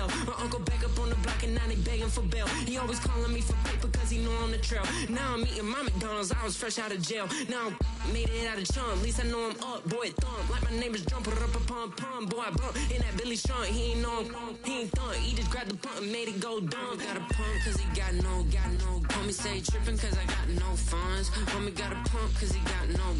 L. My uncle back up on the block and now they begging for bail. He always calling me for paper cause he know I'm the trail. Now I'm eating my McDonald's, I was fresh out of jail. Now I made it out of chum, at least I know I'm up, boy, thump. Like my neighbors jump, put up a pum, boy, I bump. In that Billy Strong, he ain't know he ain't thump. He just grabbed the pump and made it go dumb. Got a pump cause he got no. Homie say tripping cause I got no funds. Homie got a pump cause he got no.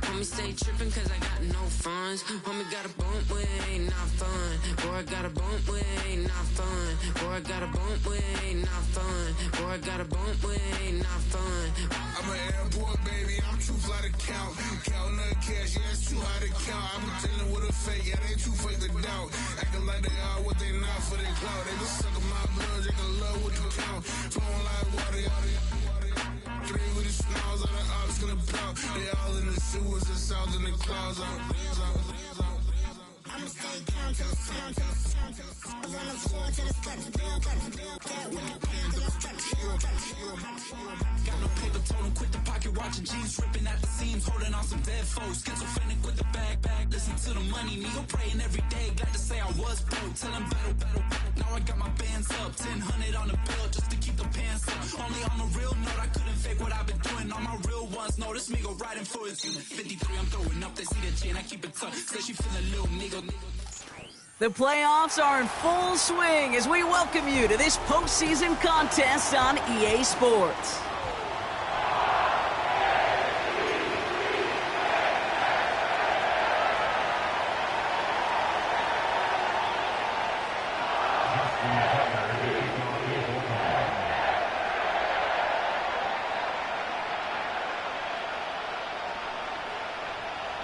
Homie say tripping cause I got no funds. Homie got a bump with ain't not fun. Boy, I got a bump with ain't not fun. Boy, I got a bump with ain't not fun. Boy, I got a bump with ain't not fun. I'm an airport baby, I'm too fly to count. Counting the cash, yeah, it's too high to count. I'm dealing with a fake, yeah, they too fake to doubt. Acting like they are what they not for their clout. They just sucking my blood, they can love what you count. Flowing like water, three with the smiles, all the ops gonna plow. They all in the sewers, the south in the clouds. I'ma stay down till the sound, till the sound, till the sound. On the floor till the steps, got no paper, told him quit the pocket, watching jeans ripping at the seams, holding on some dead foes. Schizophrenic with the bag, listen to the money, nigga praying every day. Glad to say I was broke, tell him battle. Now I got my bands up, 1000 on the bill just to keep the pants up. Only on a real note, I couldn't fake what I've been doing. All my real ones know this nigga riding for his unit. 53, I'm throwing up, they see the chain, I keep it tough. Say she feeling little nigga. The playoffs are in full swing as we welcome you to this postseason contest on EA Sports.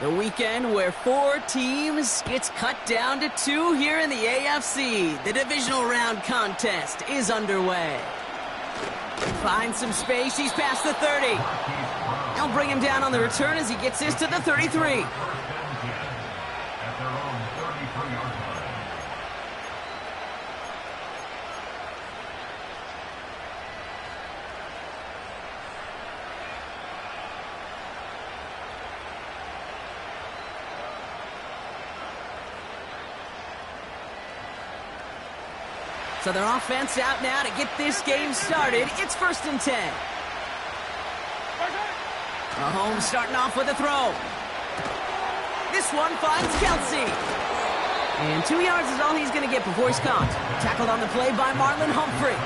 The weekend where 4 teams gets cut down to 2 here in the AFC. The divisional round contest is underway. Finds some space, he's past the 30. They'll bring him down on the return as he gets this to the 33. So their offense out now to get this game started. It's 1st and 10. Mahomes starting off with a throw. This one finds Kelsey. And 2 yards is all he's going to get before he's caught. Tackled on the play by Marlon Humphrey.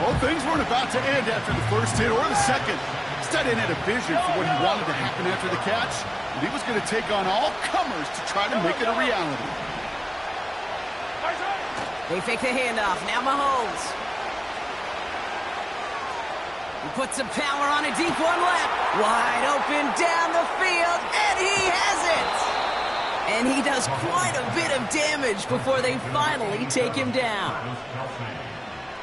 Well, things weren't about to end after the first hit or the second. Instead, he had a vision for what he wanted to happen after the catch. And he was going to take on all comers to try to make it a reality. They fake the handoff. Now Mahomes. He puts some power on a deep one left. Wide open down the field, and he has it! And he does quite a bit of damage before they finally take him down.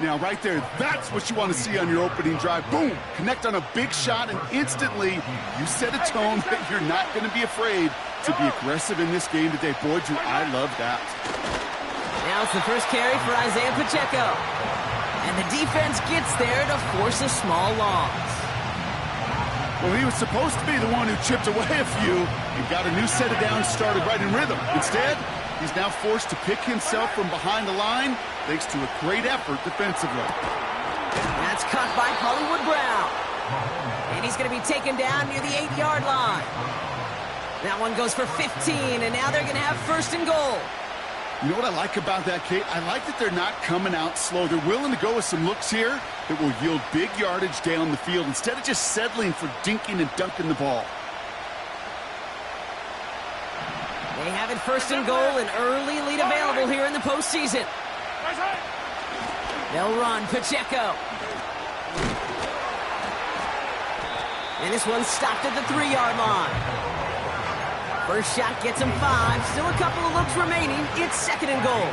Now, right there, that's what you want to see on your opening drive. Boom! Connect on a big shot, and instantly you set a tone that you're not going to be afraid to be aggressive in this game today. Boy, do I love that. Now it's the first carry for Isaiah Pacheco. And the defense gets there to force a small loss. Well, he was supposed to be the one who chipped away a few and got a new set of downs started right in rhythm. Instead, he's now forced to pick himself from behind the line thanks to a great effort defensively. That's caught by Hollywood Brown. And he's going to be taken down near the 8-yard line. That one goes for 15, and now they're going to have 1st and goal. You know what I like about that, Kate? I like that they're not coming out slow. They're willing to go with some looks here that will yield big yardage down the field instead of just settling for dinking and dunking the ball. They have it 1st and goal, an early lead available here in the postseason. They'll run Pacheco. And this one's stopped at the 3-yard line. First shot gets him 5. Still a couple of looks remaining. It's 2nd and goal.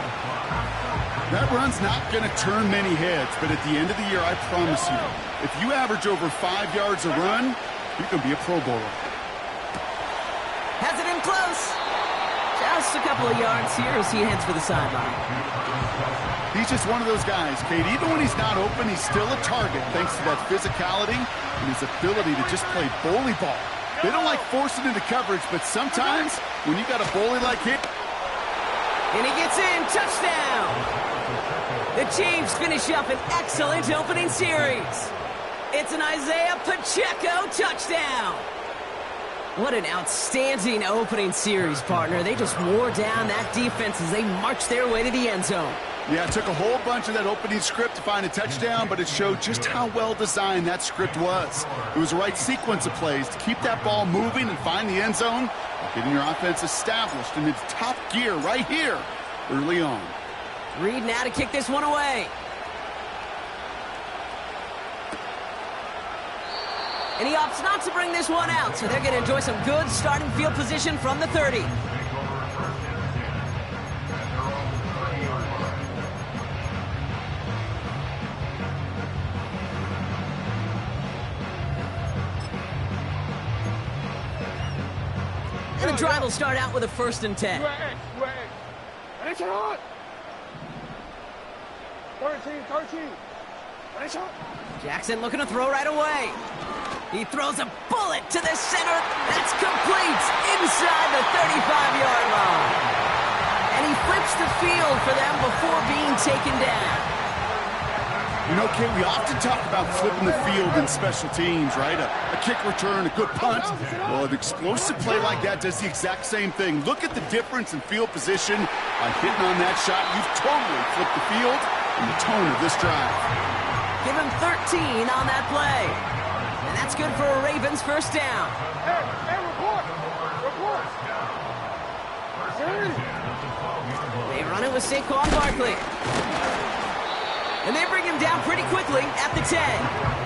That run's not going to turn many heads, but at the end of the year, I promise you, if you average over 5 yards a run, you're going to be a Pro Bowler. Has it in close. Just a couple of yards here as he heads for the sideline. He's just one of those guys, Kate. Even when he's not open, he's still a target thanks to that physicality and his ability to just play bully ball. They don't like forcing into coverage, but sometimes when you got a bully like him, And he gets in, touchdown! The Chiefs finish up an excellent opening series. It's an Isaiah Pacheco touchdown. What an outstanding opening series, partner. They just wore down that defense as they marched their way to the end zone. Yeah, it took a whole bunch of that opening script to find a touchdown, but it showed just how well designed that script was. It was the right sequence of plays to keep that ball moving and find the end zone, getting your offense established in its top gear right here early on. Reed now to kick this one away. And he opts not to bring this one out, so they're going to enjoy some good starting field position from the 30. And the drive will start out with a 1st and 10. 13. Jackson looking to throw right away. He throws a bullet to the center. That's complete inside the 35-yard line. And he flips the field for them before being taken down. You know, Kate, we often talk about flipping the field in special teams, right? A kick return, a good punt. Well, an explosive play like that does the exact same thing. Look at the difference in field position. By hitting on that shot, you've totally flipped the field and the tone of this drive. Give him 13 on that play. And that's good for a Ravens 1st down. Hey, report! They run it with Saquon Barkley. And they bring him down pretty quickly at the 10.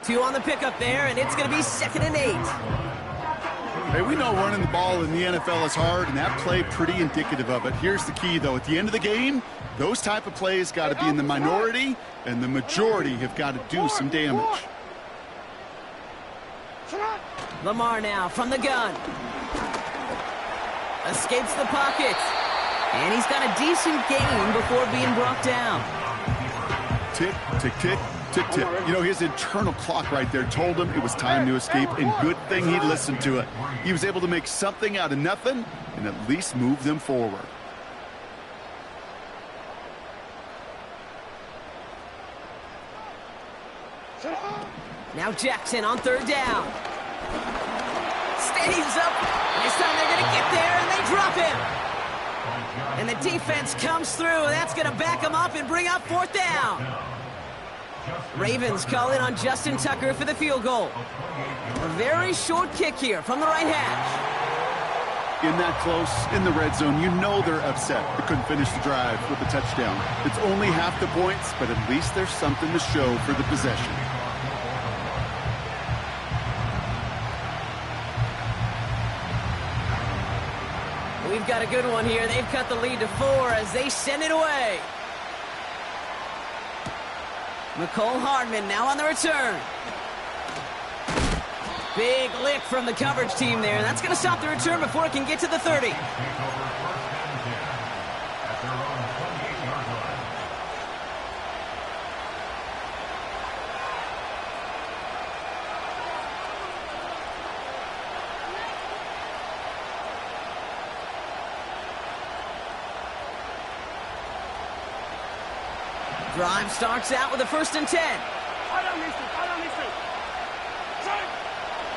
Two on the pickup there, and it's going to be 2nd and 8. Hey, we know running the ball in the NFL is hard, and that play pretty indicative of it. Here's the key, though. At the end of the game, those type of plays got to be in the minority, and the majority have got to do some damage. Lamar now from the gun. Escapes the pocket. And he's got a decent gain before being brought down. Tick, tick, tick. Tick-tick. You know, his internal clock right there told him it was time to escape, and good thing he listened to it. He was able to make something out of nothing and at least move them forward. Now Jackson on 3rd down. Stays up. This time they're going to get there, and they drop him. And the defense comes through. That's going to back him up and bring up 4th down. Ravens call in on Justin Tucker for the field goal. A very short kick here from the right hash. In that close, in the red zone, you know they're upset. They couldn't finish the drive with a touchdown. It's only half the points, but at least there's something to show for the possession. We've got a good one here. They've cut the lead to 4 as they send it away. McCole Hardman now on the return. Big lick from the coverage team there. That's going to stop the return before it can get to the 30. Drive starts out with a 1st and 10.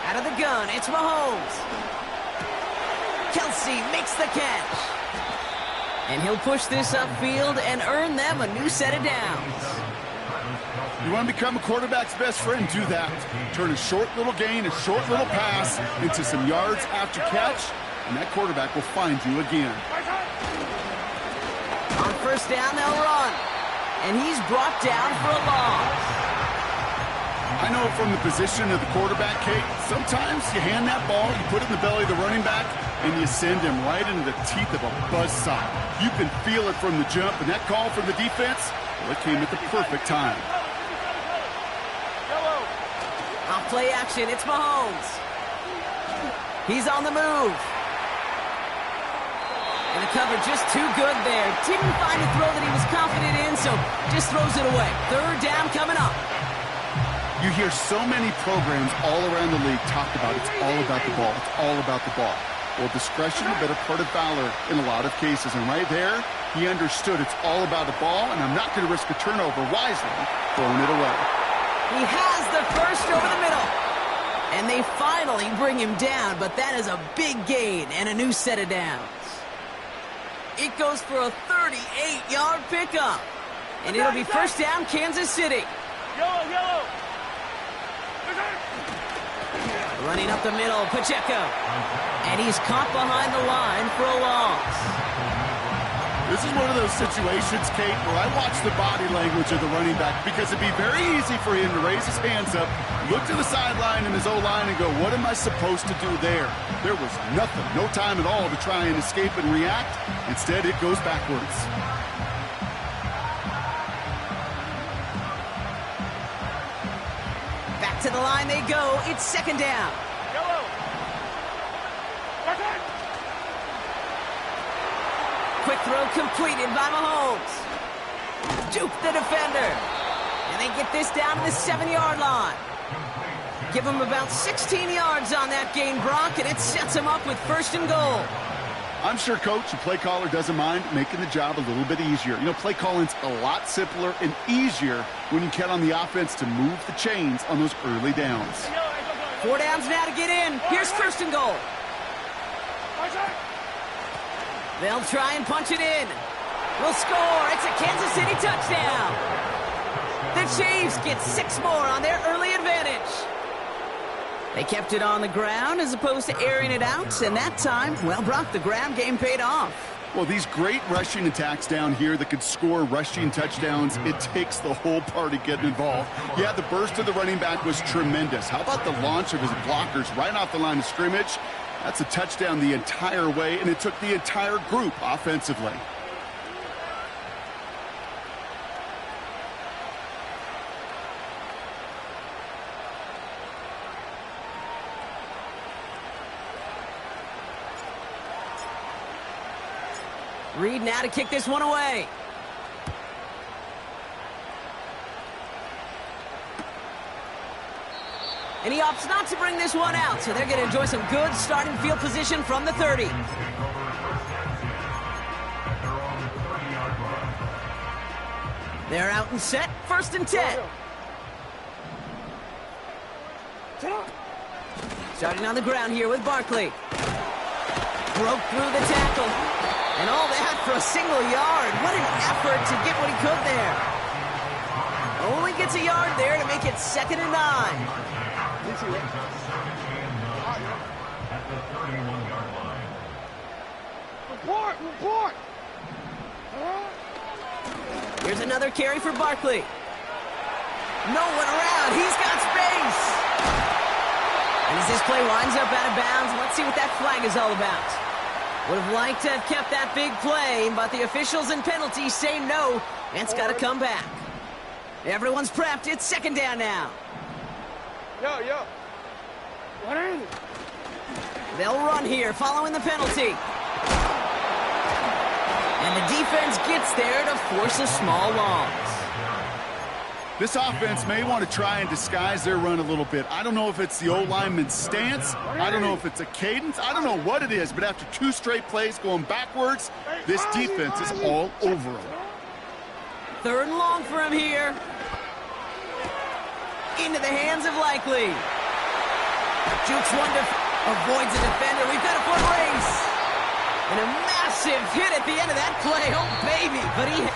Out of the gun, it's Mahomes. Kelsey makes the catch. And he'll push this upfield and earn them a new set of downs. You want to become a quarterback's best friend? Do that. Turn a short little gain, a short little pass into some yards after catch, and that quarterback will find you again. On 1st down, they'll run. And he's brought down for a loss. I know from the position of the quarterback, Kate, sometimes you hand that ball, you put it in the belly of the running back, and you send him right into the teeth of a buzzsaw. You can feel it from the jump, and that call from the defense, well, it came at the perfect time. Off play action, it's Mahomes. He's on the move. And the cover just too good there. Didn't find a throw that he was confident in, so just throws it away. Third down coming up. You hear so many programs all around the league talk about it's all about the ball. It's all about the ball. Well, discretion, a better part of valor in a lot of cases. And right there, he understood it's all about the ball, and I'm not going to risk a turnover wisely, throwing it away. He has the first over the middle. And they finally bring him down, but that is a big gain and a new set of downs. It goes for a 38-yard pickup. And it'll be first down, Kansas City. Yellow. Running up the middle, Pacheco. And he's caught behind the line for a loss. This is one of those situations, Kate, where I watch the body language of the running back because it'd be very easy for him to raise his hands up, look to the sideline and his O-line and go, what am I supposed to do there? There was nothing, no time at all to try and escape and react. Instead, it goes backwards. Back to the line they go. It's second down. Yellow. Quick throw completed by Mahomes. Juke the defender. And they get this down to the 7-yard line. Give him about 16 yards on that gain, Brock, and it sets him up with first and goal. I'm sure Coach, the play caller, doesn't mind making the job a little bit easier. You know, play calling's a lot simpler and easier when you count on the offense to move the chains on those early downs. 4 downs now to get in. Here's first and goal. They'll try and punch it in. We'll score. It's a Kansas City touchdown. The Chiefs get 6 more on their early advantage. They kept it on the ground as opposed to airing it out, and that time, well, Brock, the ground game paid off. Well, these great rushing attacks down here that could score rushing touchdowns, it takes the whole party getting involved. Yeah, the burst of the running back was tremendous. How about the launch of his blockers right off the line of scrimmage? That's a touchdown the entire way, and it took the entire group offensively. Reed now to kick this one away. And he opts not to bring this one out, so they're going to enjoy some good starting field position from the 30. They're out and set, first and 10. Starting on the ground here with Barkley. Broke through the tackle. And all that for a single yard. What an effort to get what he could there. Only gets a yard there to make it 2nd and 9. Report! Here's another carry for Barkley. No one around. He's got space. And as this play winds up out of bounds, let's see what that flag is all about. Would have liked to have kept that big play, but the officials and penalties say no, and it's got to come back. Everyone's prepped. It's 2nd down now. Yo. What is it? They'll run here following the penalty. And the defense gets there to force a small loss. This offense may want to try and disguise their run a little bit. I don't know if it's the O-lineman's stance. I don't know if it's a cadence. I don't know what it is, but after 2 straight plays going backwards, this defense is all over them. 3rd and long for him here. Into the hands of Likely. Jukes one to avoids a defender. We've got a foot race. And a massive hit at the end of that play. Oh, baby. But he...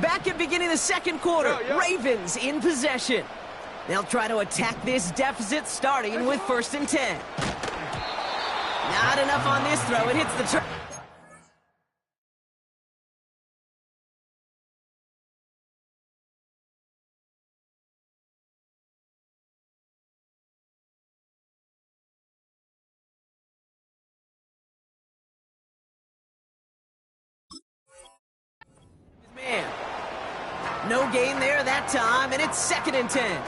Back at beginning of the 2nd quarter, Ravens in possession. They'll try to attack this deficit starting with 1st and 10. Not enough on this throw. It hits the turn. Man. No gain there that time, and it's 2nd and 10.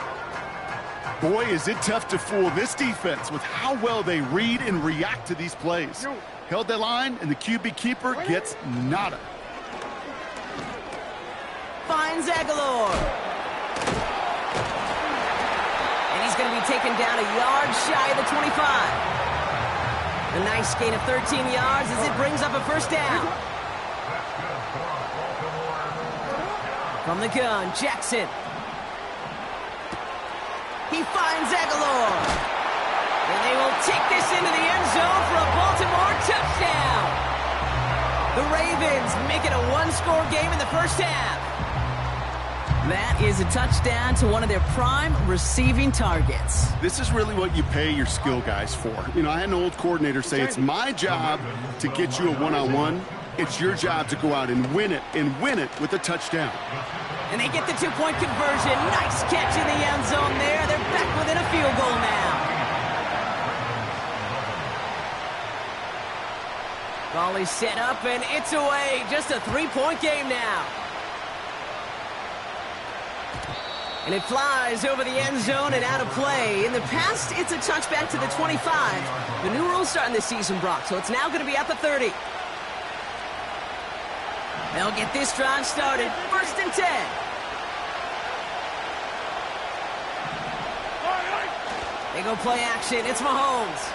Boy, is it tough to fool this defense with how well they read and react to these plays. Held that line, and the QB keeper gets nada. Finds Aguilar. And he's going to be taken down a yard shy of the 25. A nice gain of 13 yards as it brings up a 1st down. From the gun, Jackson. He finds Aguilar. And they will take this into the end zone for a Baltimore touchdown. The Ravens make it a 1-score game in the 1st half. That is a touchdown to one of their prime receiving targets. This is really what you pay your skill guys for. You know, I had an old coordinator say, it's my job to get you a one-on-one. It's your job to go out and win it with a touchdown. And they get the 2-point conversion. Nice catch in the end zone there. They're back within a field goal now. Ball is set up, and it's away. Just a 3-point game now. And it flies over the end zone and out of play. In the past, it's a touchback to the 25. The new rules starting this season, Brock, so it's now going to be at the 30. They'll get this drive started. 1st and 10. They go play action. It's Mahomes.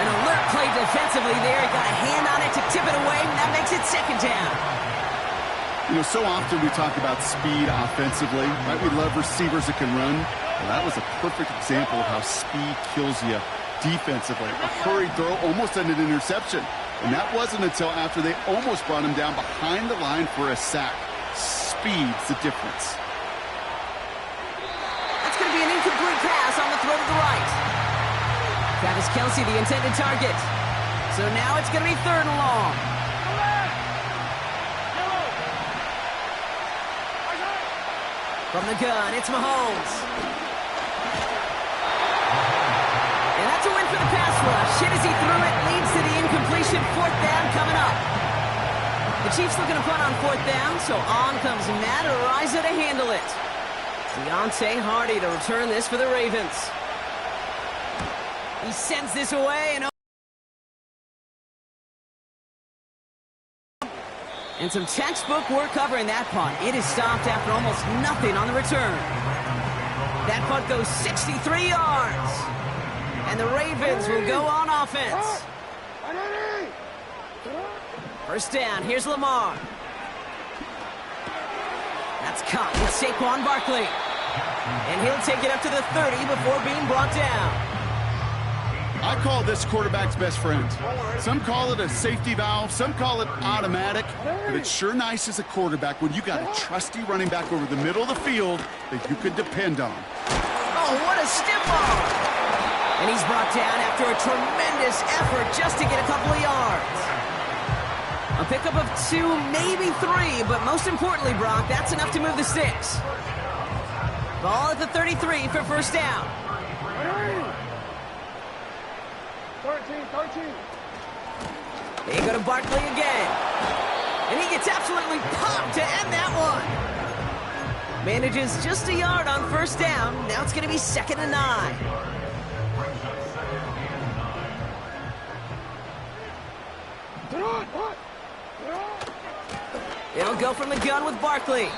An alert play defensively there. He got a hand on it to tip it away, and that makes it 2nd down. You know, so often we talk about speed offensively, right? We love receivers that can run. Well, that was a perfect example of how speed kills you defensively. A hurried throw almost ended an interception. And that wasn't until after they almost brought him down behind the line for a sack. Speed's the difference. That's going to be an incomplete pass on the throw to the right. Travis Kelce, the intended target. So now it's going to be 3rd and long. From the gun, it's Mahomes. And that's a win for the pass rush. Hit as he threw it, leads to the incompletion. 4th down coming up. The Chiefs looking to punt on 4th down, so on comes Matt Araiza to handle it. Deontay Hardy to return this for the Ravens. He sends this away, and some textbook work covering that punt. It is stopped after almost nothing on the return. That punt goes 63 yards. And the Ravens will go on offense. 1st down, here's Lamar. That's caught with Saquon Barkley. And he'll take it up to the 30 before being brought down. I call this quarterback's best friend. Some call it a safety valve, some call it automatic, but it's sure nice as a quarterback when you got a trusty running back over the middle of the field that you could depend on. Oh, what a stiff arm! And he's brought down after a tremendous effort just to get a couple of yards. A pickup of 2, maybe 3, but most importantly, Brock, that's enough to move the sticks. Ball at the 33 for 1st down. 13. They go to Barkley again. And he gets absolutely popped to end that one. Manages just a yard on 1st down. Now it's going to be 2nd and 9. They'll go from the gun with Barkley.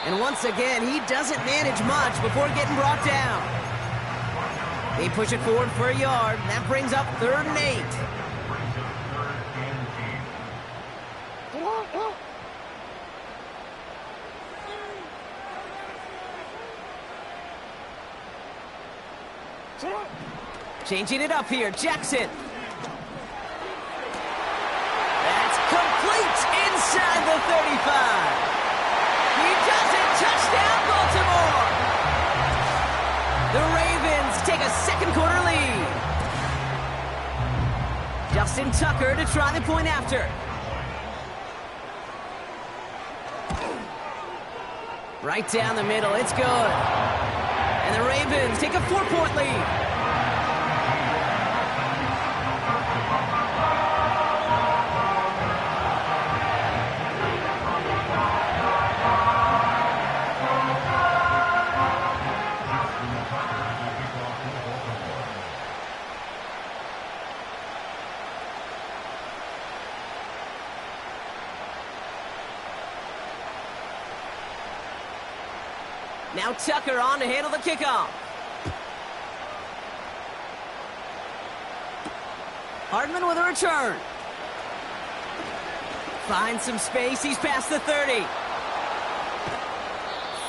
And once again, he doesn't manage much before getting brought down. They push it forward for a yard, and that brings up 3rd and 8. Changing it up here, Jackson. That's complete inside the 35. He does it, touchdown Baltimore. The Ravens take a 2nd quarter lead. Justin Tucker to try the point after. Right down the middle, it's good. And the Ravens take a 4-point lead. Now Tucker on to handle the kickoff. Hardman with a return. Finds some space. He's past the 30.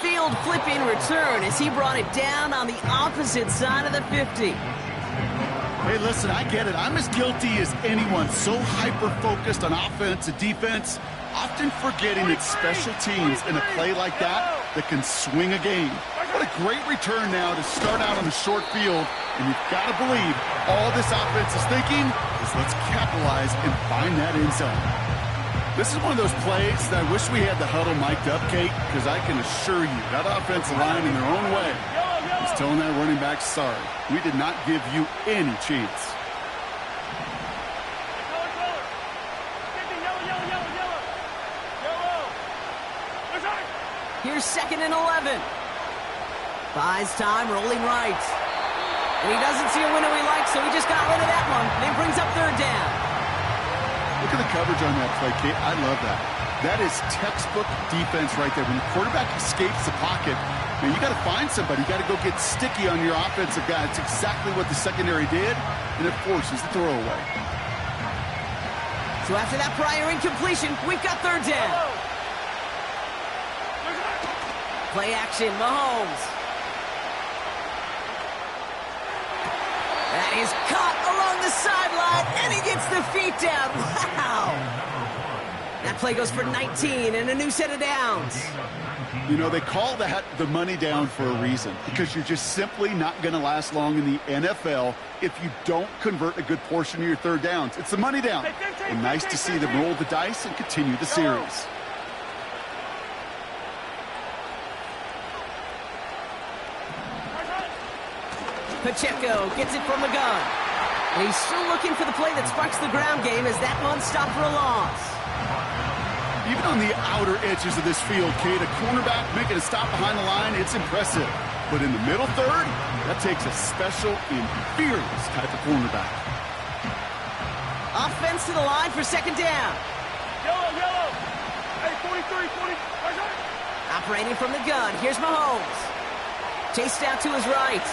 Field flipping return as he brought it down on the opposite side of the 50. Hey, listen, I get it. I'm as guilty as anyone. So hyper-focused on offense and defense, often forgetting it's special teams in a play like that can swing a game. What a great return now to start out on the short field. And you've got to believe all this offense is thinking is let's capitalize and find that end zone. This is one of those plays that I wish we had the huddle mic'd up, Kate, because I can assure you that offensive line in their own way is telling that running back, sorry, we did not give you any chance. Here's 2nd and 11. Buys time, rolling right. And he doesn't see a window he likes, so he just got rid of that one. And it brings up 3rd down. Look at the coverage on that play, Kate. I love that. That is textbook defense right there. When the quarterback escapes the pocket, man, you got to find somebody. You got to go get sticky on your offensive guy. It's exactly what the secondary did, and it forces the throwaway. So after that prior incompletion, we've got 3rd down. Play action, Mahomes. That is caught along the sideline, and he gets the feet down. Wow! That play goes for 19 and a new set of downs. You know, they call that the money down for a reason, because you're just simply not going to last long in the NFL if you don't convert a good portion of your 3rd downs. It's the money down. And nice to see them roll the dice and continue the series. Pacheco gets it from the gun. And he's still looking for the play that sparks the ground game as that one stopped for a loss. Even on the outer edges of this field, Kate, a cornerback making a stop behind the line, it's impressive. But in the middle 3rd, that takes a special and fearless type of cornerback. Offense to the line for 2nd down. Yellow. Hey, 43, 40. Operating from the gun, here's Mahomes. Chased out to his right.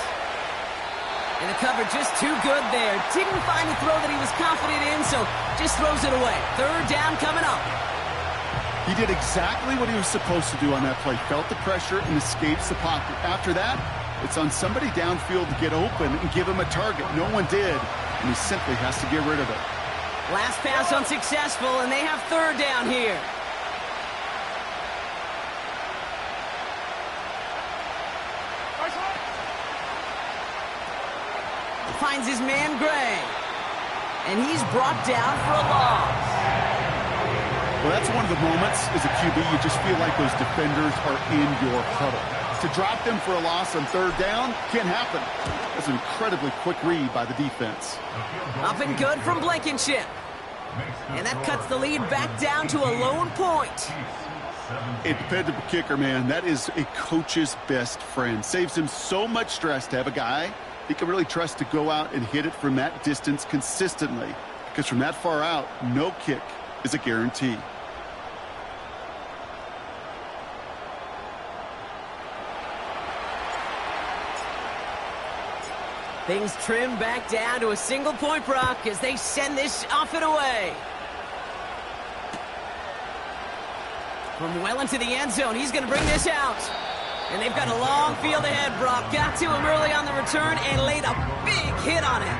And the cover just too good there. Didn't find a throw that he was confident in, so just throws it away. 3rd down coming up. He did exactly what he was supposed to do on that play. Felt the pressure and escapes the pocket. After that, it's on somebody downfield to get open and give him a target. No one did, and he simply has to get rid of it. Last pass unsuccessful, and they have 3rd down here. Finds his man Gray, and he's brought down for a loss. Well, that's one of the moments as a QB you just feel like those defenders are in your huddle. To drop them for a loss on 3rd down can't happen. That's an incredibly quick read by the defense. Up and good from Blankenship, and that cuts the lead back down to a lone point. A dependable kicker, man, that is a coach's best friend. Saves him so much stress to have a guy he can really trust to go out and hit it from that distance consistently. Because from that far out, no kick is a guarantee. Things trim back down to a single-point Brock as they send this off and away. From well into the end zone, he's going to bring this out. And they've got a long field ahead, Brock. Got to him early on the return and laid a big hit on him.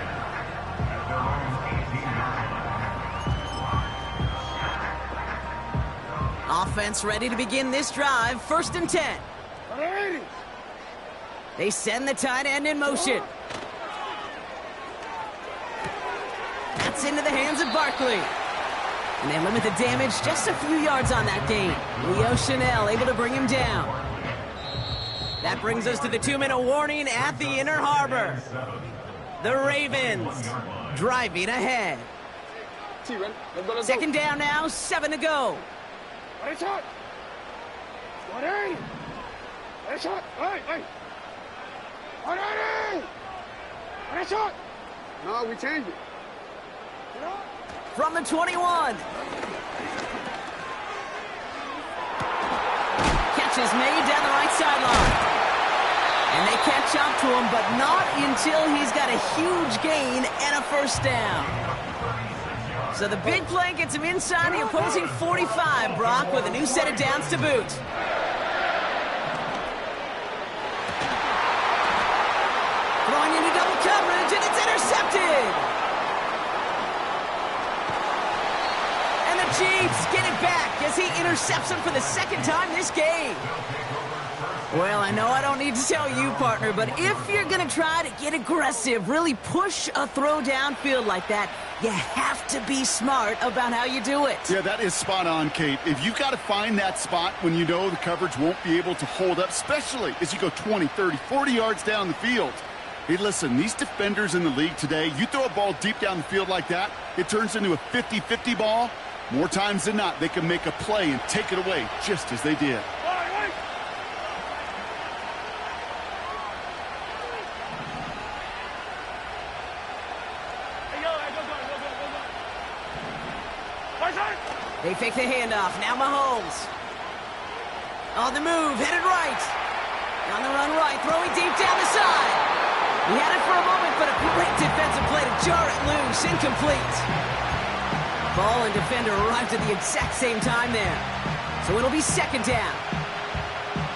Offense ready to begin this drive. 1st and 10. They send the tight end in motion. That's into the hands of Barkley. And they limit the damage just a few yards on that gain. Leo Chanel able to bring him down. That brings us to the 2-minute warning at the Inner Harbor. The Ravens driving ahead. 2nd down now, 7 to go. No, we changed it. From the 21. Catch is made down the right sideline. And they catch up to him, but not until he's got a huge gain and a first down. So the big play gets him inside the opposing 45, Brock, with a new set of downs to boot. Throwing into double coverage, and it's intercepted. And the Chiefs get it back as he intercepts him for the second time this game. Well, I know I don't need to tell you, partner, but if you're going to try to get aggressive, really push a throw downfield like that, you have to be smart about how you do it. Yeah, that is spot on, Kate. If you've got to find that spot when you know the coverage won't be able to hold up, especially as you go 20, 30, 40 yards down the field. Hey, listen, these defenders in the league today, you throw a ball deep down the field like that, it turns into a 50-50 ball. More times than not, they can make a play and take it away, just as they did. They fake the handoff. Now Mahomes. On the move, headed right. On the run right, throwing deep down the side. He had it for a moment, but a great defensive play to jar it loose. Incomplete. Ball and defender arrived at the exact same time there. So it'll be second down.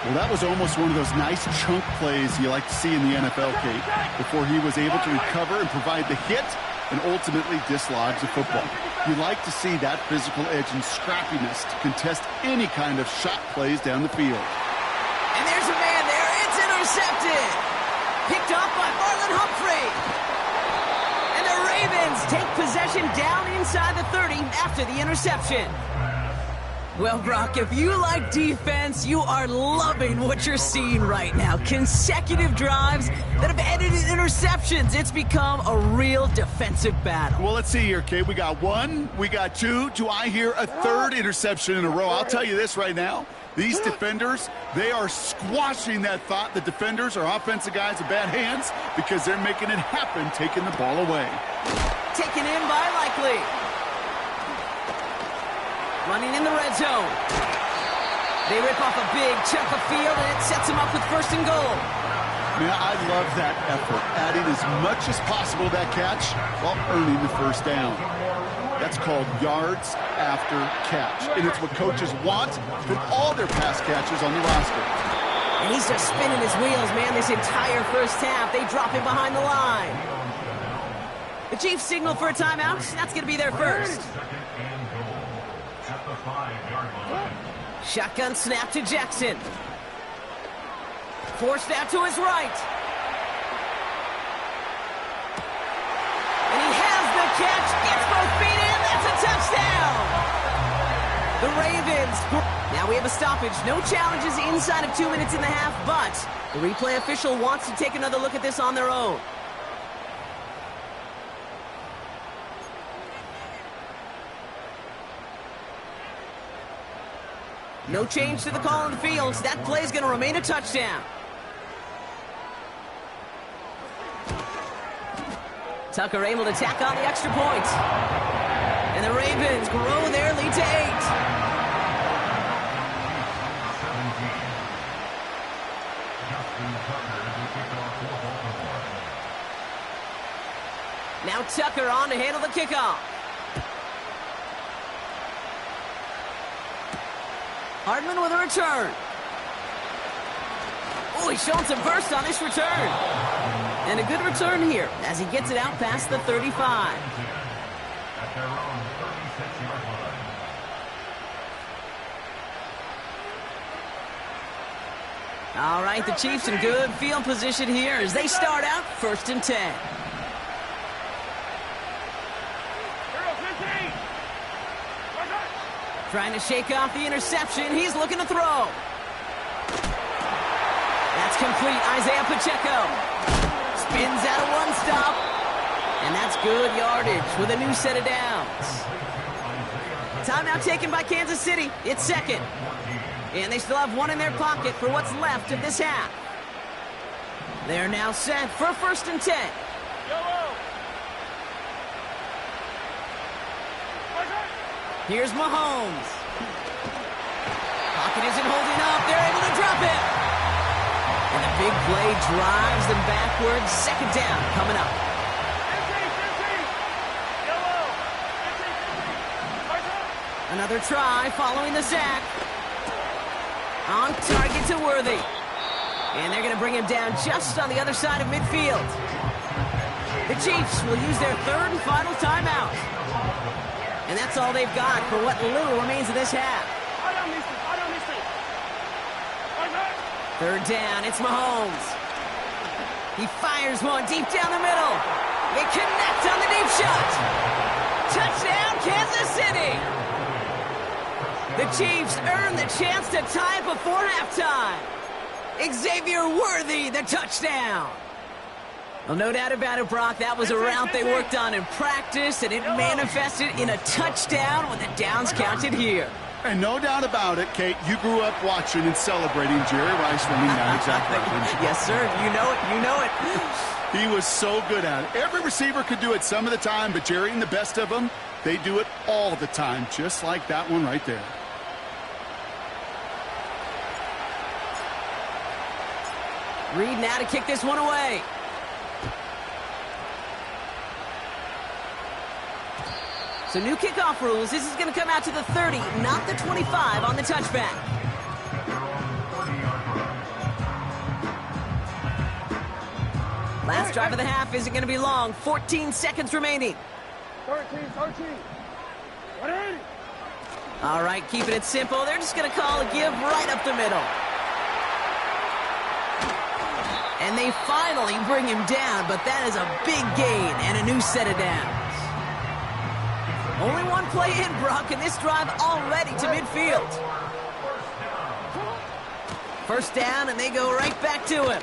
Well, that was almost one of those nice chunk plays you like to see in the NFL, Kate, before he was able to recover and provide the hit and ultimately dislodge the football. You like to see that physical edge and scrappiness to contest any kind of shot plays down the field. And there's a man there. It's intercepted. Picked up by Marlon Humphrey. And the Ravens take possession down inside the 30 after the interception. Well, Brock, if you like defense, you are loving what you're seeing right now. Consecutive drives that have ended in interceptions. It's become a real defensive battle. Well, let's see here, Kate. We got one, we got two. Do I hear a third interception in a row? I'll tell you this right now. These defenders, they are squashing that thought that defenders are offensive guys with bad hands because they're making it happen, taking the ball away. Taken in by Likely. Running in the red zone. They rip off a big chunk of field, and it sets them up with first and goal. Man, I love that effort, adding as much as possible to that catch while earning the first down. That's called yards after catch, and it's what coaches want from all their pass catchers on the roster. And he's just spinning his wheels, man, this entire first half. They drop him behind the line. The Chiefs signal for a timeout. That's going to be their first. Shotgun snap to Jackson. Forced out to his right. And he has the catch. Gets both feet in. That's a touchdown. The Ravens. Now we have a stoppage. No challenges inside of 2 minutes and a half, but the replay official wants to take another look at this on their own. No change to the call on the field. That play is going to remain a touchdown. Tucker able to tack on the extra point. And the Ravens grow their lead to 8. Now Tucker on to handle the kickoff. Hardman with a return. Oh, he's showing some burst on this return. And a good return here as he gets it out past the 35. All right, the Chiefs in good field position here as they start out 1st and 10. Trying to shake off the interception. He's looking to throw. That's complete. Isaiah Pacheco spins out of one stop. And that's good yardage with a new set of downs. Timeout taken by Kansas City. It's second. And they still have one in their pocket for what's left of this half. They're now set for 1st and 10. Here's Mahomes. Pocket isn't holding up. They're able to drop it. And the big play drives them backwards. Second down coming up. Another try following the sack. On target to Worthy. And they're going to bring him down just on the other side of midfield. The Chiefs will use their third and final timeout. And that's all they've got for what little remains of this half. Third down, it's Mahomes. He fires one deep down the middle. They connect on the deep shot. Touchdown, Kansas City. The Chiefs earn the chance to tie it before halftime. Xavier Worthy, the touchdown. Well, no doubt about it, Brock. That was a route they worked on in practice, and it manifested in a touchdown with the downs counted here. And no doubt about it, Kate, you grew up watching and celebrating Jerry Rice running that exact route. Yes, sir. You know it. You know it. He was so good at it. Every receiver could do it some of the time, but Jerry and the best of them, they do it all the time, just like that one right there. Reed now to kick this one away. So new kickoff rules. This is going to come out to the 30, not the 25 on the touchback. Last drive of the half isn't going to be long. 14 seconds remaining. 13. All right, keeping it simple. They're just going to call a give right up the middle. And they finally bring him down, but that is a big gain and a new set of downs. Only one play in, Brock, and this drive already to midfield. First down, and they go right back to him.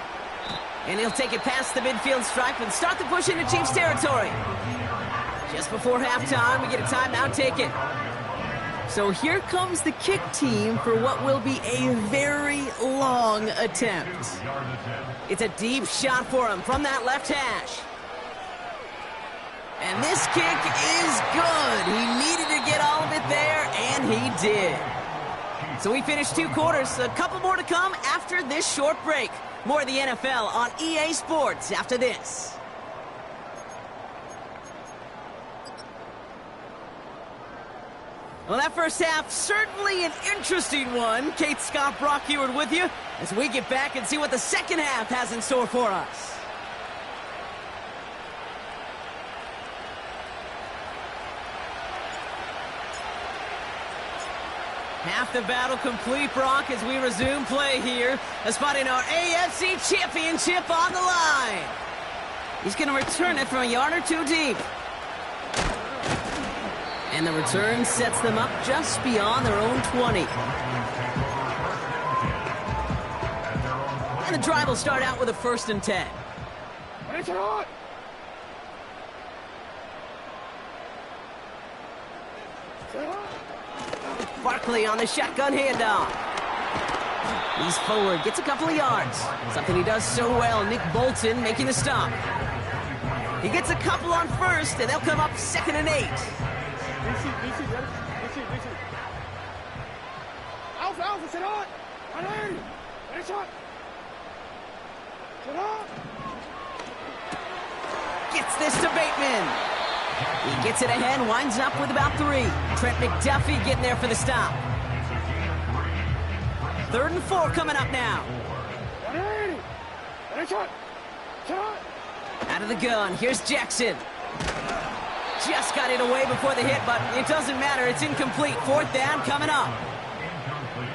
And he'll take it past the midfield stripe and start the push into Chiefs territory. Just before halftime, we get a timeout taken. So here comes the kick team for what will be a very long attempt. It's a deep shot for him from that left hash. And this kick is good. He needed to get all of it there, and he did. So we finished 2 quarters. A couple more to come after this short break. More of the NFL on EA Sports after this. Well, that first half, certainly an interesting one. Kate, Scott, Brock Heward with you as we get back and see what the second half has in store for us. Half the battle complete, Brock, as we resume play here. Spotting our AFC Championship on the line. He's going to return it from a yard or 2 deep. And the return sets them up just beyond their own 20. And the drive will start out with a 1st and 10. Barkley on the shotgun handoff. He's forward, gets a couple of yards. Something he does so well. Nick Bolton making the stop. He gets a couple on 1st, and they'll come up 2nd and 8. Alpha, sit on. Gets this to Bateman. He gets it ahead, winds up with about 3. Trent McDuffie getting there for the stop. 3rd and 4 coming up now. Out of the gun, here's Jackson. Just got it away before the hit, but it doesn't matter. It's incomplete. 4th down coming up.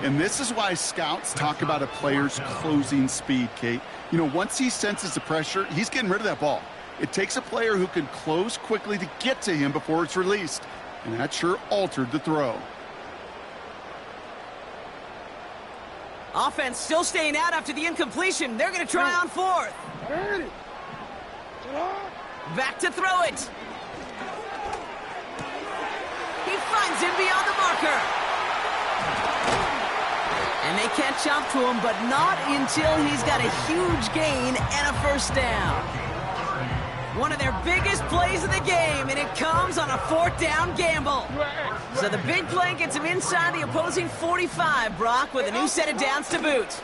And this is why scouts talk about a player's closing speed, Kate. You know, once he senses the pressure, he's getting rid of that ball. It takes a player who can close quickly to get to him before it's released. And that sure altered the throw. Offense still staying out after the incompletion. They're going to try on 4th. Back to throw it. He finds him beyond the marker. And they catch up to him, but not until he's got a huge gain and a 1st down. One of their biggest plays of the game, and it comes on a 4th down gamble. So the big play gets him inside the opposing 45, Brock, with a new set of downs to boot.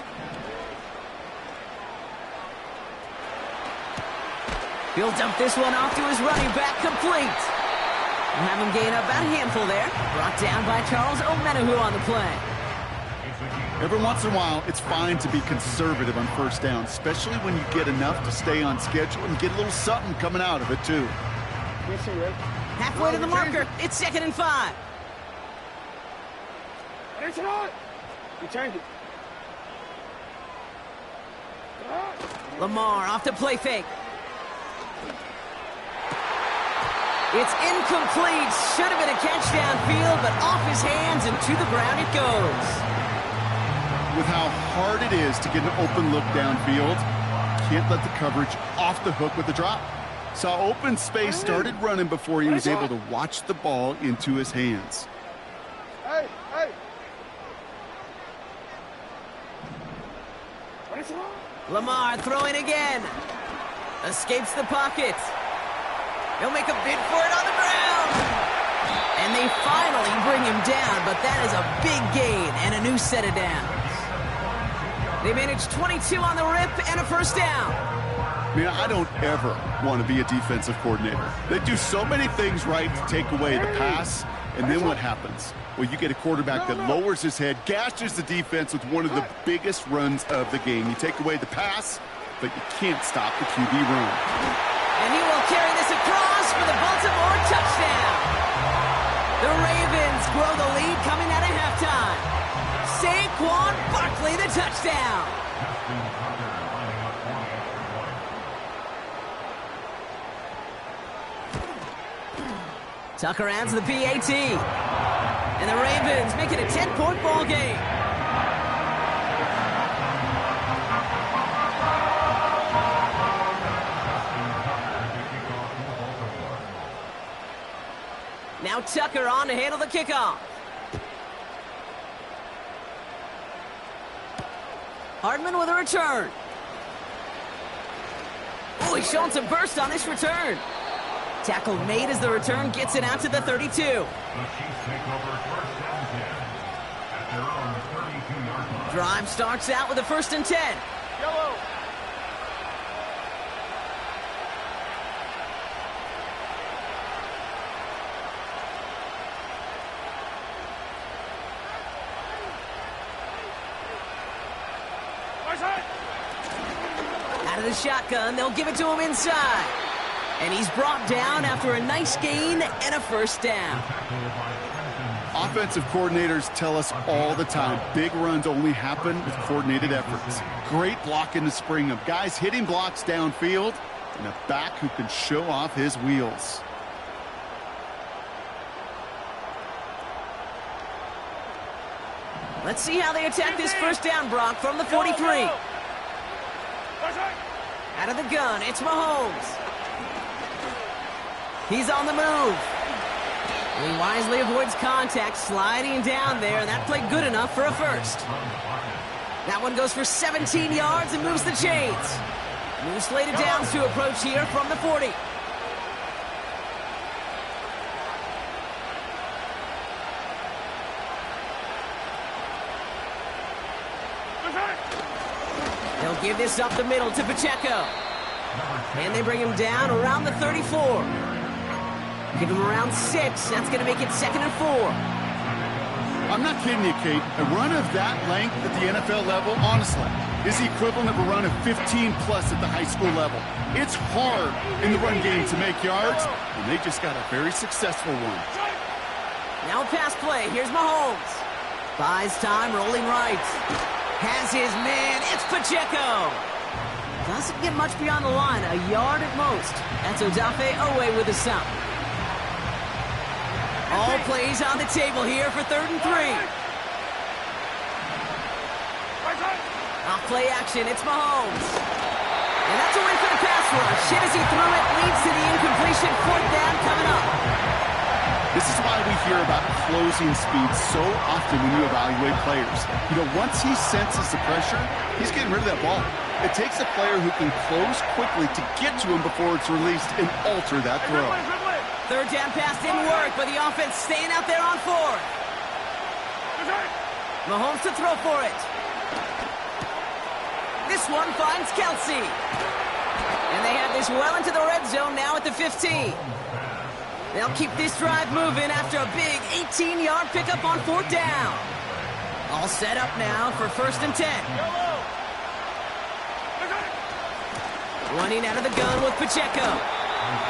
He'll dump this one off to his running back, complete. We'll have him gain up about a handful there. Brought down by Charles Omenahu on the play. Every once in a while, it's fine to be conservative on first down, especially when you get enough to stay on schedule and get a little something coming out of it, too. Halfway to the marker. It's 2nd and 5. You change it. Lamar off the play fake. It's incomplete. Should have been a catch downfield, but off his hands and to the ground it goes. With how hard it is to get an open look downfield, can't let the coverage off the hook with the drop. Saw open space, started running before he was able to watch the ball into his hands. Hey. Lamar throwing again. Escapes the pocket. He'll make a bid for it on the ground. And they finally bring him down, but that is a big gain and a new set of downs. They managed 22 on the rip and a first down. Man, I don't ever want to be a defensive coordinator. They do so many things right to take away the pass, and then what happens? Well, you get a quarterback that lowers his head, gashes the defense with one of the biggest runs of the game. You take away the pass, but you can't stop the QB run. And he will carry this across for the Baltimore touchdown. The Ravens grow the lead coming out of halftime. Saquon Barkley, the touchdown. Tucker adds the PAT. And the Ravens make it a 10-point ball game. Now Tucker on to handle the kickoff. Hardman with a return. Oh, he's showing some burst on this return. Tackle made as the return gets it out to the 32. Drive starts out with a 1st and 10. Yellow. Out of the shotgun, they'll give it to him inside. And he's brought down after a nice gain and a first down. Offensive coordinators tell us all the time, big runs only happen with coordinated efforts. Great block in the spring of guys hitting blocks downfield and a back who can show off his wheels. Let's see how they attack this first down, Brock, from the 43. Out of the gun, it's Mahomes. He's on the move. He wisely avoids contact, sliding down there, and that played good enough for a first. That one goes for 17 yards and moves the chains. New slated downs to approach here from the 40. They'll give this up the middle to Pacheco. And they bring him down around the 34. Give him around 6. That's going to make it 2nd and 4. I'm not kidding you, Kate. A run of that length at the NFL level, honestly, is the equivalent of a run of 15-plus at the high school level. It's hard in the run game to make yards, and they just got a very successful one. Now pass play. Here's Mahomes. Buys time, rolling right. Has his man. It's Pacheco. Doesn't get much beyond the line. A yard at most. That's Odafe Owe with the stop. All plays on the table here for 3rd and 3. Off play action, it's Mahomes. And that's a win for the pass rush. Hit as he threw it, leads to the incompletion. 4th down coming up. This is why we hear about closing speed so often when you evaluate players. You know, once he senses the pressure, he's getting rid of that ball. It takes a player who can close quickly to get to him before it's released and alter that throw. 3rd down pass didn't work, but the offense staying out there on 4th. Mahomes to throw for it. This one finds Kelsey. And And they have this well into the red zone now at the 15. They'll keep this drive moving after a big 18-yard pickup on 4th down. All set up now for 1st and 10. Running out of the gun with Pacheco.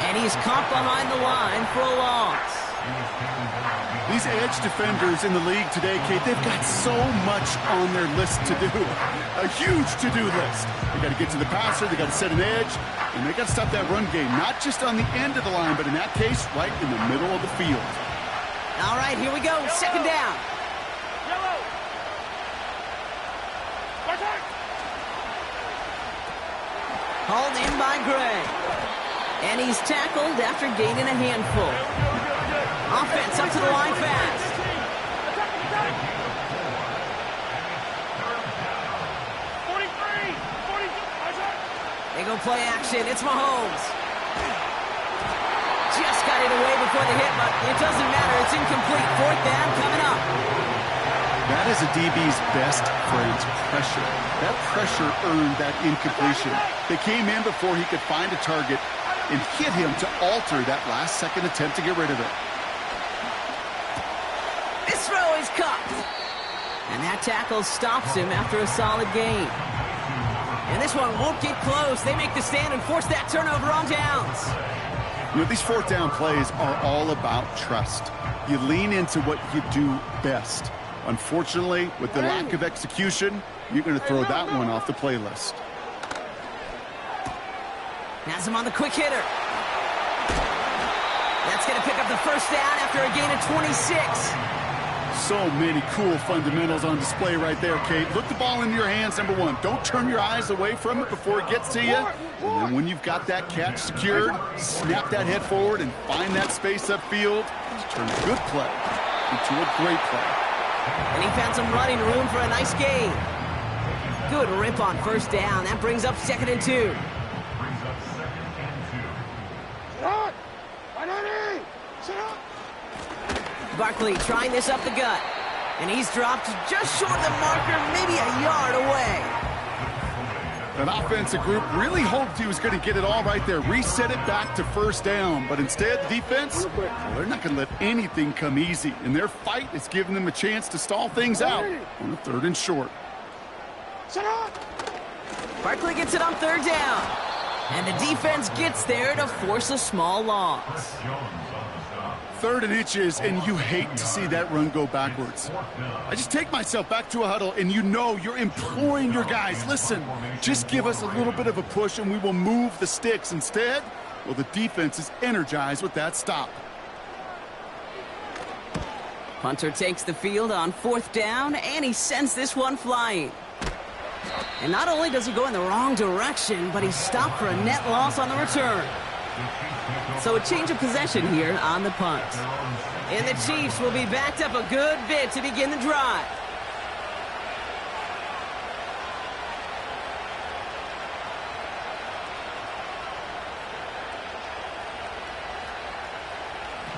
And he's caught behind the line for a loss. These edge defenders in the league today, Kate, they've got so much on their list to do. A huge to-do list. They got to get to the passer, they got to set an edge, and they got to stop that run game, not just on the end of the line, but in that case, right in the middle of the field. All right, here we go. 2nd down. Hauled in by Gray. And he's tackled after gaining a handful. Offense up to the line fast. They go play action. It's Mahomes. Just got it away before the hit, but it doesn't matter. It's incomplete. 4th down coming up. That is a DB's best friend, pressure. That pressure earned that incompletion. They came in before he could find a target and hit him to alter that last-second attempt to get rid of it. This throw is caught. And that tackle stops him after a solid gain. And this one won't get close. They make the stand and force that turnover on downs. You know, these 4th down plays are all about trust. You lean into what you do best. Unfortunately, with the lack of execution, you're going to throw that one off the playlist. Has him on the quick hitter. That's going to pick up the 1st down after a gain of 26. So many cool fundamentals on display right there, Kate. Look the ball into your hands, number one. Don't turn your eyes away from it before it gets to you. And then when you've got that catch secured, snap that head forward and find that space upfield. Just turn a good play into a great play. And he found some running room for a nice gain. Good rip on 1st down. That brings up 2nd and 2. Barkley trying this up the gut. And he's dropped just short of the marker, maybe a yard away. An offensive group really hoped he was going to get it all right there, reset it back to 1st down. But instead, the defense, well, they're not going to let anything come easy. And their fight is giving them a chance to stall things out on a 3rd and short. Barkley gets it on 3rd down. And the defense gets there to force a small loss. 3rd and inches, and you hate to see that run go backwards. I just take myself back to a huddle, and you know you're imploring your guys, listen, just give us a little bit of a push, and we will move the sticks. Instead, well, the defense is energized with that stop. Punter takes the field on 4th down, and he sends this one flying. And not only does he go in the wrong direction, but he's stopped for a net loss on the return. So a change of possession here on the punt. And the Chiefs will be backed up a good bit to begin the drive.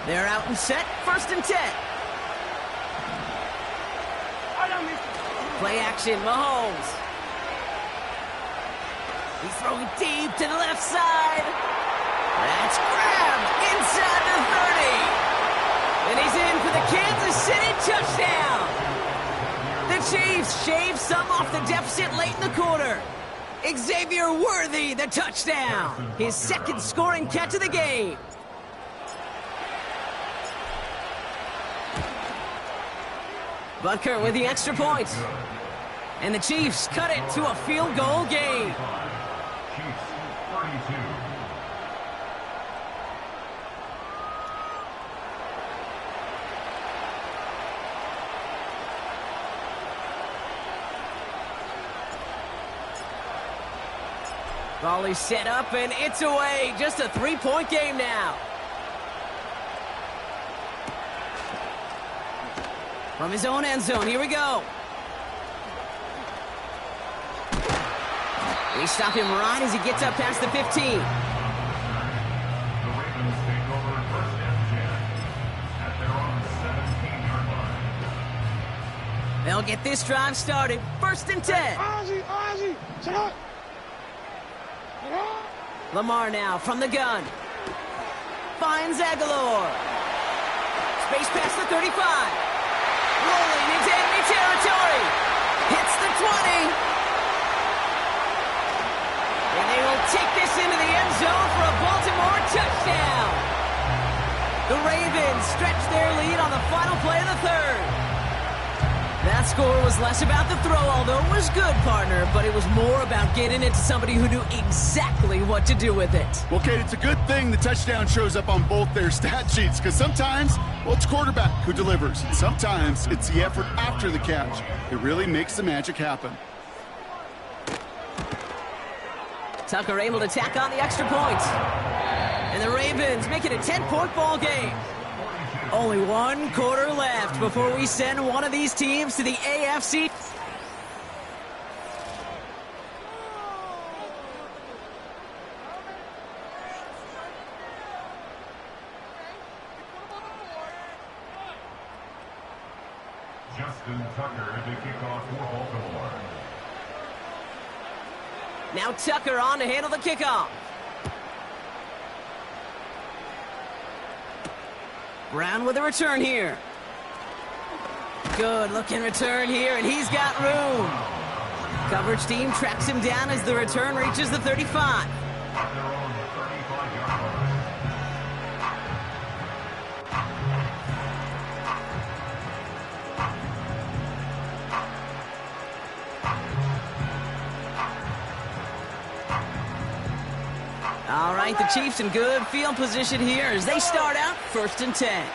They're out and set, 1st and 10. Play action, Mahomes. He's throwing deep to the left side. That's grabbed inside the 30. And he's in for the Kansas City touchdown. The Chiefs shave some off the deficit late in the quarter. Xavier Worthy, the touchdown. His 2nd scoring catch of the game. Butker with the extra point. And the Chiefs cut it to a field goal game. Chiefs 32. Volley set up, and it's away. Just a 3-point game now. From his own end zone, here we go. We stop him right as he gets up past the 15. The Ravens take over 1st and 10 at their own 17-yard line. They'll get this drive started. 1st and 10. Lamar now from the gun. Finds Aguilar. Space past the 35. Rolling into enemy territory. Hits the 20. And they will take this into the end zone for a Baltimore touchdown. The Ravens stretch their lead on the final play of the third. That score was less about the throw, although it was good, partner, but it was more about getting it to somebody who knew exactly what to do with it. Well, Kate, it's a good thing the touchdown shows up on both their stat sheets, because sometimes, well, it's quarterback who delivers. And sometimes it's the effort after the catch. It really makes the magic happen. Tucker able to tack on the extra point. And the Ravens make it a 10-point ball game. Only one quarter left before we send one of these teams to the AFC. Justin Tucker to kick off for Baltimore. Now Tucker on to handle the kickoff. Brown with a return here. Good looking return here, and he's got room. Coverage team tracks him down as the return reaches the 35. They're on the 35-yard line. All right, the Chiefs in good field position here as they start out 1st and 10.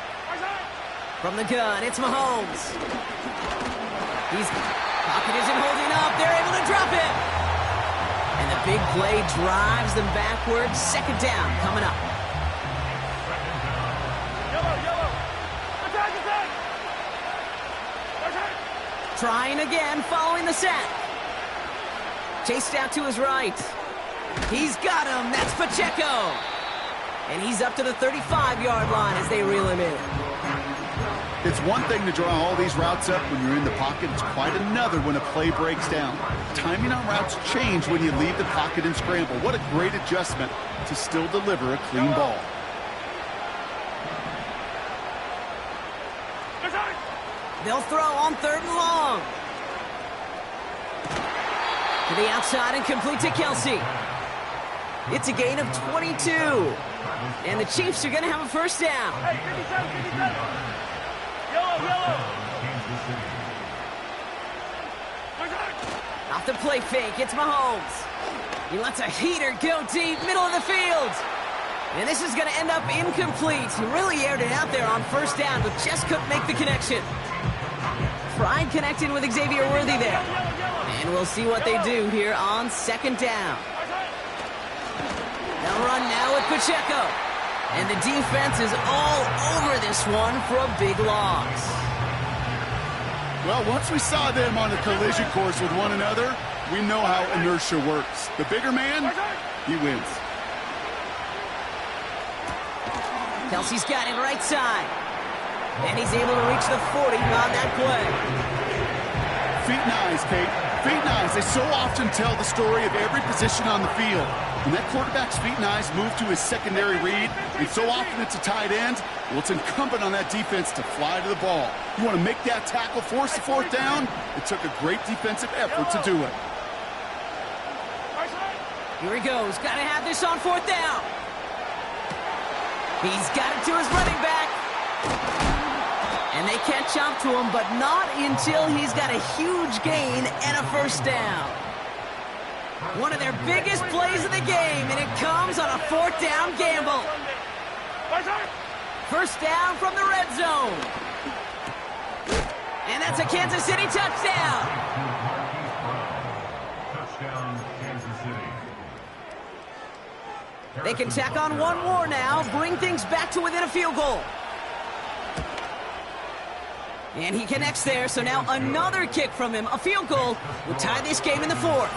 From the gun, it's Mahomes. Pocket isn't holding up. They're able to drop it. And the big play drives them backwards. 2nd down coming up. Yellow. Attack. Trying again following the sack. Chased out to his right. He's got him. That's Pacheco. And he's up to the 35-yard line as they reel him in. It's one thing to draw all these routes up when you're in the pocket. It's quite another when a play breaks down. Timing on routes change when you leave the pocket and scramble. What a great adjustment to still deliver a clean ball. They'll throw on 3rd and long. To the outside and complete to Kelsey. It's a gain of 22. And the Chiefs are going to have a 1st down. Hey, 57. Yellow. Off the play fake, it's Mahomes. He lets a heater go deep, middle of the field. And this is going to end up incomplete. He really aired it out there on 1st down, but just couldn't make the connection. Tried connecting with Xavier Worthy there. And we'll see what they do here on 2nd down. They'll run now with Pacheco. And the defense is all over this one for a big loss. Well, once we saw them on a collision course with one another, we know how inertia works. The bigger man, he wins. Kelsey's got it right side. And he's able to reach the 40 on that play. Feet and eyes, Kate. Feet and eyes. They so often tell the story of every position on the field. When that quarterback's feet and eyes move to his secondary read, and so often it's a tight end, well, it's incumbent on that defense to fly to the ball. You want to make that tackle, force the 4th down? It took a great defensive effort to do it. Here he goes. Got to have this on 4th down. He's got it to his running back. And they catch up to him, but not until he's got a huge gain and a 1st down. One of their biggest plays of the game, and it comes on a 4th down gamble. 1st down from the red zone. And that's a Kansas City touchdown. Touchdown, Kansas City. They can tack on one more now, bring things back to within a field goal. And he connects there, so now another kick from him. A field goal will tie this game in the 4th.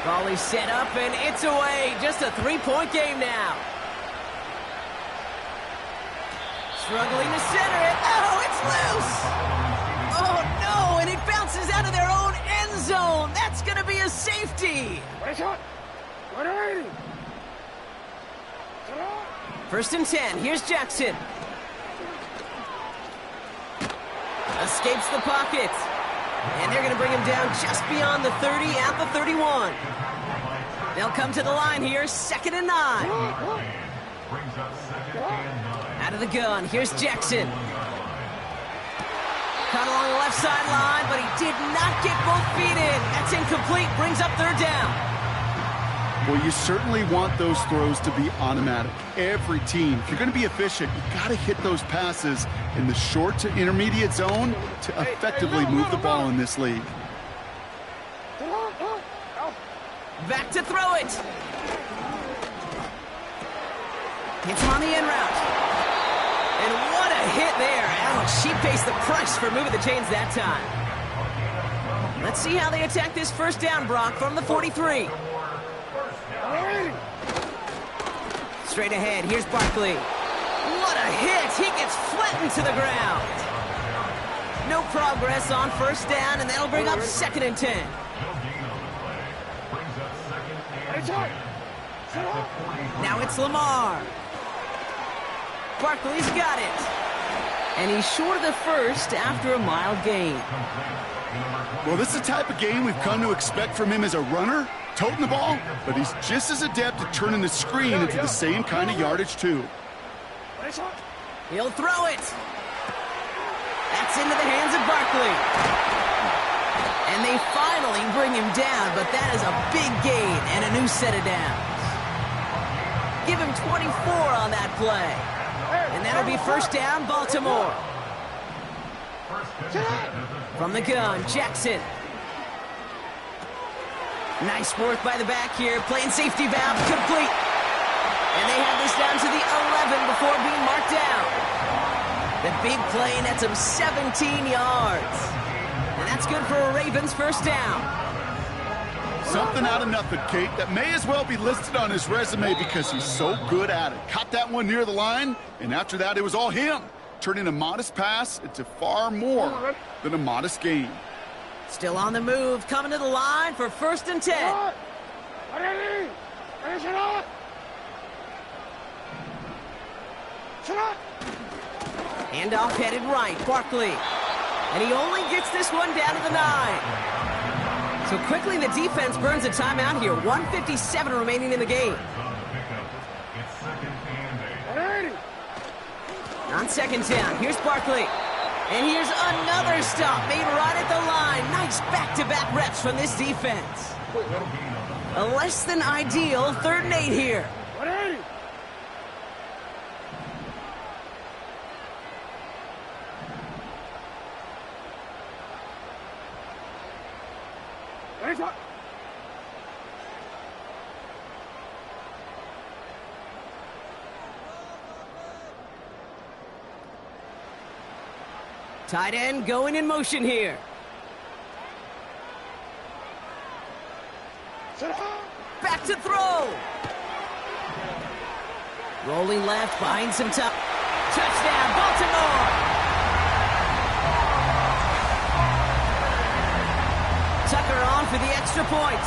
Ball is set up, and it's away. Just a 3-point game now. Struggling to center it. Oh, it's loose! Oh, no, and it bounces out of their own end zone. That's going to be a safety. First and 10. Here's Jackson. Escapes the pocket. And they're going to bring him down just beyond the 30 at the 31. They'll come to the line here, 2nd and 9. Out of the gun, here's Jackson. Caught along the left sideline, but he did not get both feet in. That's incomplete, brings up 3rd down. Well, you certainly want those throws to be automatic. Every team, if you're going to be efficient, you got to hit those passes in the short to intermediate zone to effectively move the ball in this league. Back to throw it. Hits him on the in route. And what a hit there. Ouch, she pays the price for moving the chains that time. Let's see how they attack this 1st down, Brock, from the 43. Straight ahead, here's Barkley. What a hit! He gets flattened to the ground. No progress on 1st down, and that'll bring up 2nd and 10. Now it's Lamar. Barkley's got it. And he's short of the 1st after a mild gain. Well, this is the type of game we've come to expect from him as a runner, toting the ball, but he's just as adept at turning the screen into the same kind of yardage, too. He'll throw it. That's into the hands of Barkley. And they finally bring him down, but that is a big gain and a new set of downs. Give him 24 on that play. And that'll be 1st down, Baltimore. From the gun, Jackson. Nice work by the back here, playing safety valve, complete. And they have this down to the 11 before being marked down. The big play nets him 17 yards. And that's good for a Ravens 1st down. Something out of nothing, Kate, that may as well be listed on his resume because he's so good at it. Caught that one near the line, and after that, it was all him, turning a modest pass into far more than a modest gain. Still on the move, coming to the line for 1st and 10. Handoff headed right, Barkley. And he only gets this one down to the 9. So quickly the defense burns a timeout here. 1:57 remaining in the game. On 2nd down, here's Barkley. And here's another stop made right at the line. Nice back-to-back reps from this defense. A less than ideal 3rd and 8 here. Tight end going in motion here. Back to throw. Rolling left behind some top. Touchdown, Baltimore. Tucker on for the extra point.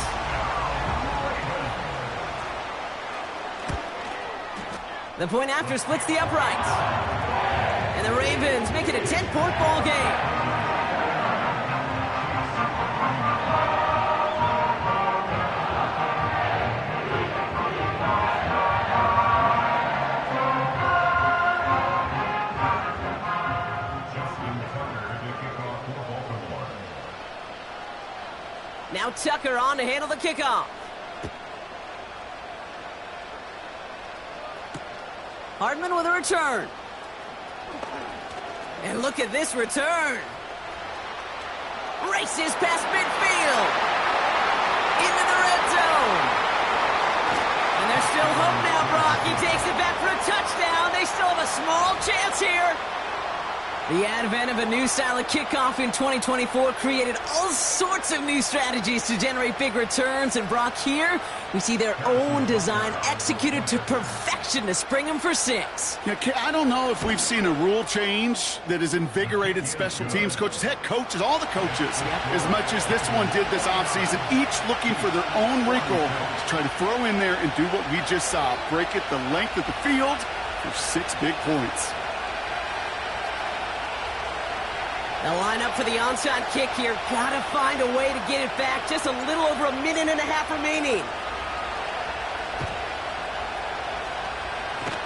The point after splits the uprights. And the Ravens make it a 10-point ball game. Now Tucker on to handle the kickoff. Hardman with a return. And look at this return. Races past midfield. Into the red zone. And there's still hope now, Brock. He takes it back for a touchdown. They still have a small chance here. The advent of a new style of kickoff in 2024 created all sorts of new strategies to generate big returns. And Brock, here we see their own design executed to perfection to spring them for 6. Yeah, I don't know if we've seen a rule change that has invigorated special teams coaches, head coaches, all the coaches, as much as this one did this offseason, each looking for their own wrinkle to try to throw in there and do what we just saw, break it the length of the field for 6 big points. They'll line up for the onside kick here. Gotta find a way to get it back. Just a little over a minute and a half remaining.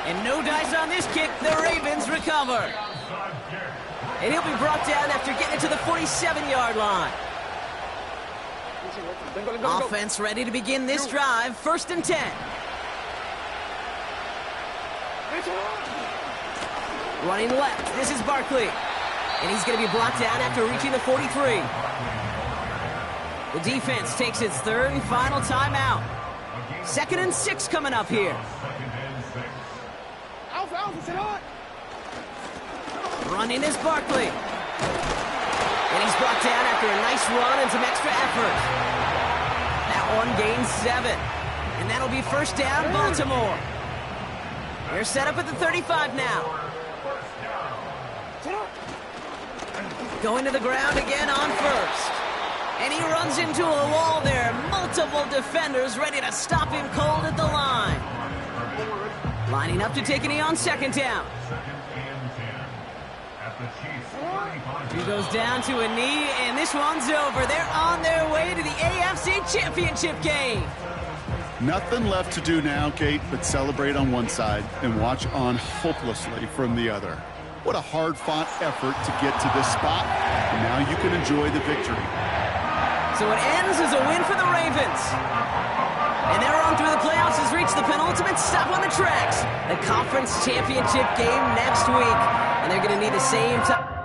And no dice on this kick. The Ravens recover. And he'll be brought down after getting it to the 47-yard line. Offense ready to begin this drive. 1st and 10. Running left. This is Barkley. And he's going to be brought down after reaching the 43. The defense takes its 3rd and final timeout. 2nd and 6 coming up here. Running is Barkley. And he's brought down after a nice run and some extra effort. That one gains 7. And that'll be 1st down, Baltimore. They're set up at the 35 now. Going to the ground again on 1st. And he runs into a wall there. Multiple defenders ready to stop him cold at the line. Lining up to take a knee on 2nd down. He goes down to a knee, and this one's over. They're on their way to the AFC Championship game. Nothing left to do now, Kate, but celebrate on one side and watch on hopelessly from the other. What a hard-fought effort to get to this spot, and now you can enjoy the victory. So it ends as a win for the Ravens. And they're on through the playoffs has reached the penultimate stop on the tracks. The conference championship game next week. And they're going to need the same time.